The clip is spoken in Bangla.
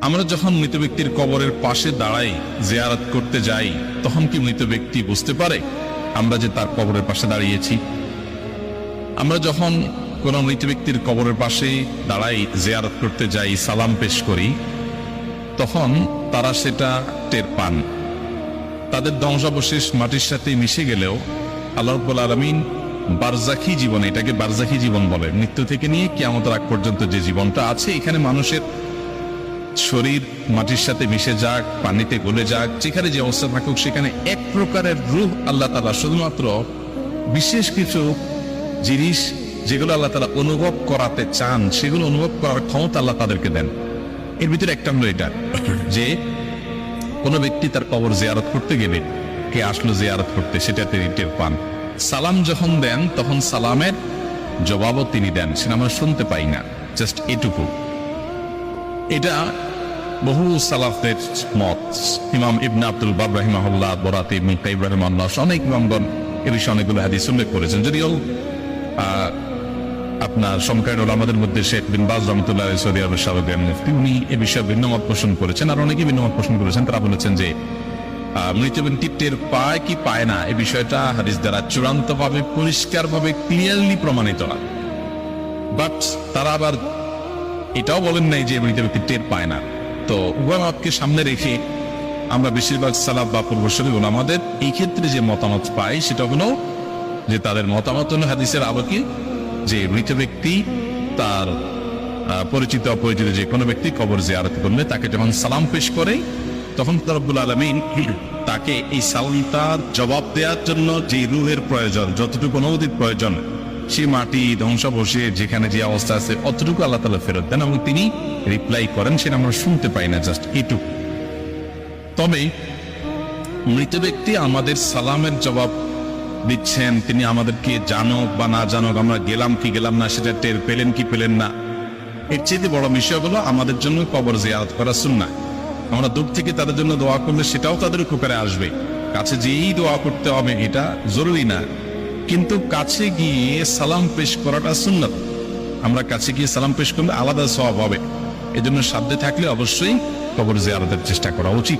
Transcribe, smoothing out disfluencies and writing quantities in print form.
আমরা যখন মৃত ব্যক্তির কবরের পাশে দাঁড়াই, জিয়ারত করতে যাই, তখন কি মৃত ব্যক্তি বুঝতে পারে আমরা যে তার কবরের পাশে দাঁড়িয়েছি? আমরা যখন কোন মৃত ব্যক্তির কবরের পাশে দাঁড়াই, জিয়ারত করতে যাই, সালাম পেশ করি, তখন তারা সেটা টের পান। তাদের ধ্বংসাবশেষ মাটির সাথে মিশে গেলেও আল্লাহ রাব্বুল আলামিন বারজাখী জীবন, এটাকে বারজাখী জীবন বলে, মৃত্যু থেকে নিয়ে কিয়ামতের আগ পর্যন্ত যে জীবনটা আছে, এখানে মানুষের শরীর মাটির সাথে মিশে যাক, পানিতে গলে যাক, যেখানে যে অবস্থা থাকুক, সেখানে এক প্রকারের রূহ আল্লাহ তাআলা শুধুমাত্র বিশেষ কিছু জিনিস যেগুলো আল্লাহ তাআলা অনুভব করাতে চান, সেগুলো অনুভব করার ক্ষমতা আল্লাহ তাদেরকে দেন। এর ভিতরে একটা হলো এটা যে কোনো ব্যক্তি তার কবর জিয়ারত করতে গেলে, কে আসলো জিয়ারত করতে, সেটা তিনি টের পান। সালাম যখন দেন তখন সালামের জবাবও তিনি দেন, সেটা আমরা শুনতে পাই না, জাস্ট এটুকু। এটা বহু সালাফের মত। ইমাম ইবনে আব্দুল বার রাহিমাহুল্লাহ, বরাতে ইবনে কাইয়িম রাহিমাহুল্লাহ, অনেক ইমামগণ এ বিষয়ে অনেকগুলো হাদিস উল্লেখ করেছেন। যদিও আপনার সমকালীন ওলামাদের মধ্যে শেখ বিন বাজ রাহমাতুল্লাহ আলাইহি সৌদি আরবের সাবেক মুফতি, উনি এ বিষয়ে ভিন্ন মত পোষণ করেছেন, আর অনেকে ভিন্ন মত পোষণ করেছেন। তারা বলেছেন যে মৃত ব্যক্তি টের পায় কি পায় না, এই বিষয়টা হাদিস দ্বারা চূড়ান্ত ভাবে, পরিষ্কার ভাবে, ক্লিয়ারলি প্রমাণিত না। বাট তারা আবার এটাও বলেন নাই যে মৃত ব্যক্তি টের পায় না। তো উভয় মতকে সামনে রেখে আমরা বেশিরভাগ সালাফ বা পূর্বসূরি ওলামাদের এই ক্ষেত্রে যে মতামত পাই, সেটা হলো যে তাদের মতামত হলো হাদিসের আলোকে যে মৃত ব্যক্তি তার পরিচিত অপরিচিত যে কোনো ব্যক্তি কবর জিয়ারত করলে তাকে যখন সালাম পেশ করে, তখন রব্বুল আলামিন তাকে এই সালামটার জবাব দেওয়ার জন্য যে রূহের প্রয়োজন, যতটুকু অনুভূতির প্রয়োজন, সে মাটি ধ্বংসাবশেষ যেখানে যে অবস্থা আছে অতটুকু আল্লাহ তাআলা ফেরত দেন এবং তিনি রিপ্লাই করেন, সেটা আমরা শুনতে পাই না, জাস্ট এটুকু। তবে মৃত ব্যক্তি আমাদের সালামের জবাব দিচ্ছেন, তিনি আমাদেরকে জানুক বা না জানুক, আমরা গেলাম কি গেলাম না সেটা টের পেলেন কি পেলেন না, এর চেয়ে বড় বিষয় হলো আমাদের জন্য কবর জিয়ারত করা সুন্নাহ। আমরা দূর থেকে তাদের জন্য দোয়া করলে সেটাও তাদের উপকারে আসবে। কাছে যেই দোয়া করতে হবে এটা জরুরি না, কিন্তু কাছে গিয়ে সালাম পেশ করাটা সুন্নাত। আমরা কাছে গিয়ে সালাম পেশ করলে আলাদা সওয়াব হবে। এজন্য সাধ্যে থাকলে অবশ্যই কবর জিয়ারতের চেষ্টা করা উচিত।